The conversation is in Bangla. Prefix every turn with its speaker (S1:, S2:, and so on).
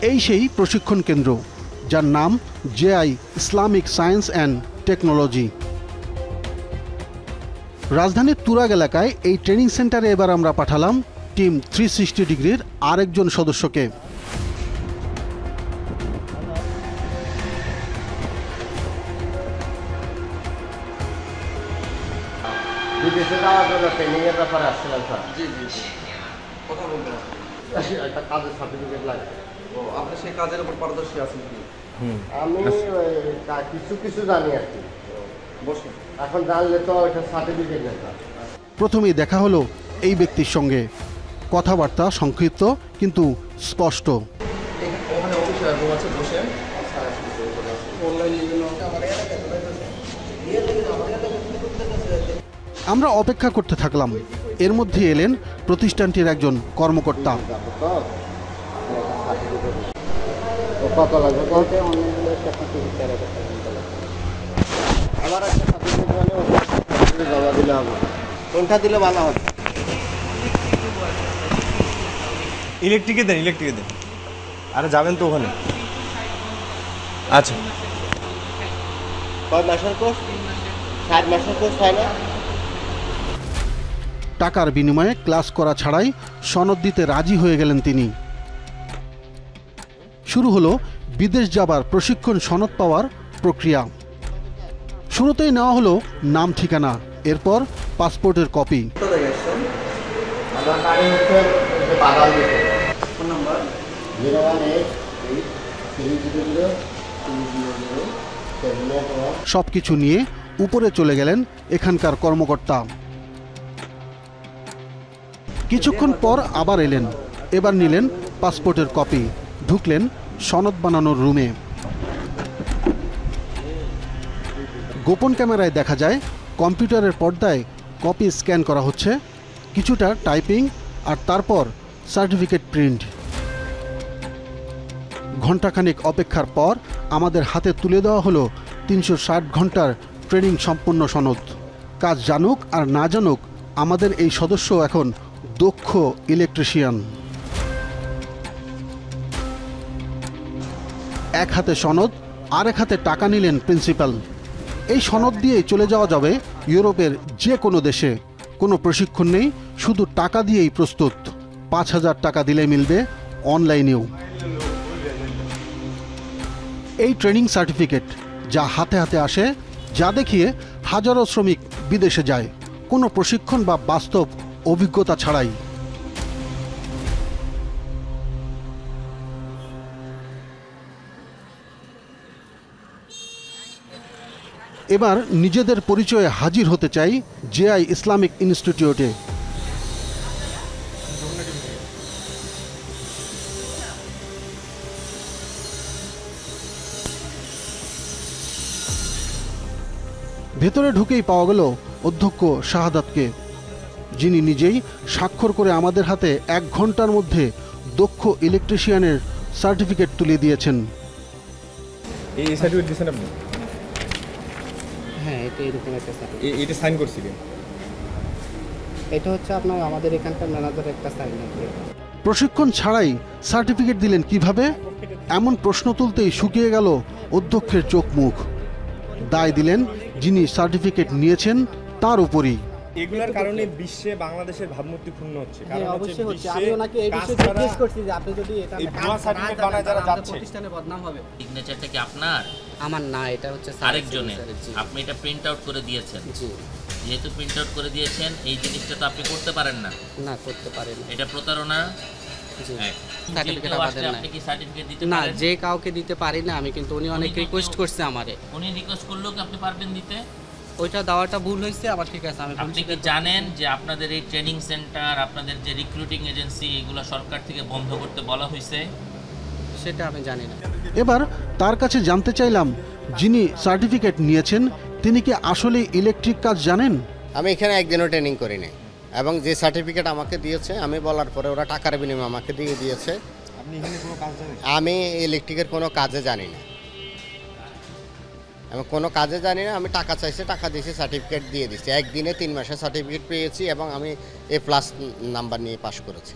S1: এই সেই প্রশিক্ষণ কেন্দ্র, যার নাম JI Islamic science and technology. রাজধানীর তুরাগ এলাকায় এই ট্রেনিং সেন্টারে এবার আমরা পাঠালাম টিম 360 ডিগ্রির আরেকজন সদস্যকে।
S2: বিদেশে যাওয়ার জন্য ট্রেনিং এর ব্যাপারে আসছিলাম স্যার।
S3: জি জি জি, কথা বলবেন।
S2: একটা কাজের সার্টিফিকেট লাগে।
S3: ও, আপনি সেই কাজের উপর পারদর্শী আছেন কি?
S2: আমি কিছু কিছু জানি আর কি।
S3: বসুন।
S2: এখন জানলে তো এটা সার্টিফিকেট নেই স্যার।
S1: প্রথমেই দেখা হলো এই ব্যক্তির সঙ্গে। কথাবার্তা সংক্ষিপ্ত কিন্তু স্পষ্ট।
S3: ওখানে অফিসে রুম আছে, বসেন।
S1: আমরা অপেক্ষা করতে থাকলাম। এর মধ্যে এলেন প্রতিষ্ঠানটির একজন কর্মকর্তা।
S2: কত লাগবে? আবার একটা সার্টিফিকেট হলে জমা দিলে হবে। কোনটা দিলে ভালো হবে?
S4: ইলেকট্রিকে দেন। আরে যাবেন তো ওখানে। আচ্ছা,
S2: কয় মাসের কোর্স? 7 মাসের কোর্স হয় না?
S1: টাকার বিনিময়ে ক্লাস করা ছাড়াই সনদ দিতে রাজি হয়ে গেলেন তিনি। শুরু হলো বিদেশ যাবার প্রশিক্ষণ সনদ পাওয়ার প্রক্রিয়া। শুরুতেই নেওয়া হলো নাম, ঠিকানা, এরপর পাসপোর্টের কপি।
S2: আমার বাড়ি হচ্ছে বাগাল দিকে।
S3: Phone number
S2: 018-300-200-781।
S1: সবকিছু নিয়ে উপরে চলে গেলেন এখানকার কর্মকর্তা। কিছুক্ষণ পর আবার এলেন। এবার নিলেন পাসপোর্টের কপি, ঢুকলেন সনদ বানানোর রুমে। গোপন ক্যামেরায় দেখা যায় কম্পিউটারের পর্দায় কপি স্ক্যান করা হচ্ছে, কিছুটা টাইপিং, আর তারপর সার্টিফিকেট প্রিন্ট। ঘণ্টাখানেক অপেক্ষার পর আমাদের হাতে তুলে দেওয়া হলো 360 ঘন্টার ট্রেনিং সম্পন্ন সনদ। কাজ জানুক আর না জানুক, আমাদের এই সদস্য এখন দক্ষ ইলেকট্রিশিয়ান। এক হাতে সনদ, আরেক হাতে টাকা নিলেন প্রিন্সিপাল। এই সনদ দিয়েই চলে যাওয়া যাবে ইউরোপের যে কোনো দেশে। কোনো প্রশিক্ষণ নেই, শুধু টাকা দিয়েই প্রস্তুত। 5000 টাকা দিলে মিলবে অনলাইনেও। এই ট্রেনিং সার্টিফিকেট যা হাতে হাতে আসে, যা দেখিয়ে হাজারো শ্রমিক বিদেশে যায়, কোনো প্রশিক্ষণ বা বাস্তব অভিজ্ঞতা ছাড়াই। এবার নিজেদের পরিচয়ে হাজির হতে চাই জেআই ইসলামিক ইনস্টিটিউটে। ভেতরে ঢুকেই পাওয়া গেল অধ্যক্ষ শাহাদাতকে, যিনি নিজেই স্বাক্ষর করে আমাদের হাতে 1 ঘন্টার মধ্যে দক্ষ ইলেকট্রিশিয়ানের সার্টিফিকেট তুলে দিয়েছেন।
S4: এই সার্টিফিকেট দিয়েছেন আপনি?
S5: হ্যাঁ, এটা এরকম একটা সার্টিফিকেট।
S4: এটা সাইন করছিলেন?
S5: এটা হচ্ছে আপনার আমাদের এখানকার ম্যানেজারের একটা সাইন।
S1: প্রশিক্ষণ ছাড়াই সার্টিফিকেট দিলেন কিভাবে? এমন প্রশ্ন তুলতেই শুকিয়ে গেল অধ্যক্ষের চোখ মুখ। দায় দিলেন যিনি সার্টিফিকেট নিয়েছেন তার উপরই।
S4: এগুলোর কারণে বিশ্বে বাংলাদেশের ভাবমূর্তি ক্ষুণ্ণ হচ্ছে।
S5: কারণ অবশ্যই হচ্ছে। আমি ওনাকে এই বিষয়ে জিজ্ঞেস করছি যে আপনি যদি এটা
S4: সার্টিফিকেট বানায় যারা যাচ্ছে,
S5: প্রতিষ্ঠানে বদনাম হবে।
S6: সিগনেচারটা কি আপনার?
S5: আমার না, এটা হচ্ছে
S6: আরেকজনের। আপনি এটা প্রিন্ট আউট করে দিয়েছেন।
S5: জি।
S6: যেহেতু প্রিন্ট আউট করে দিয়েছেন, এই জিনিসটা তো আপনি করতে পারেন না।
S5: না, করতে পারেন না।
S6: এটা প্রতারণা।
S5: জি।
S6: হ্যাঁ।
S5: সার্টিফিকেট আমাদের
S6: আপনি কি সার্টিফিকেট দিতে
S5: না,
S6: পারেন?
S5: যে কাউকে দিতে পারি না আমি, কিন্তু উনি অনেক রিকোয়েস্ট করছে আমারে।
S6: উনি রিকোয়েস্ট করলেও কি আপনি পারবেন দিতে?
S5: ওইটা দেওয়াটা ভুল হয়েছে আমার, ঠিক আছে।
S6: আপনি কি জানেন যে আপনাদের এই ট্রেনিং সেন্টার, আপনাদের যে রিক্রুটিং এজেন্সি, এগুলো সরকার থেকে বন্ধ করতে বলা হয়েছে?
S5: সেটা আমি জানি না।
S1: এবার তার কাছে জানতে চাইলাম, যিনি সার্টিফিকেট নিয়েছেন তিনি কি আসলে ইলেকট্রিক কাজ জানেন?
S2: আমি এখানে একদিনও ট্রেনিং করিনি, এবং যে সার্টিফিকেট আমাকে দিয়েছে আমি বলার পরে ওরা টাকার বিনিময়ে আমাকে দিয়ে দিয়েছে।
S4: আপনি এখানে কোনো কাজ জানেন?
S2: আমি ইলেকট্রিকের কোনো কাজে জানি না, আমি কোনো কাজে জানি না। আমি টাকা চাইছে, টাকা দিয়েছি, সার্টিফিকেট দিয়ে দিচ্ছি। একদিনে 3 মাসের সার্টিফিকেট পেয়েছি এবং আমি A+ নাম্বার নিয়ে পাশ করেছি।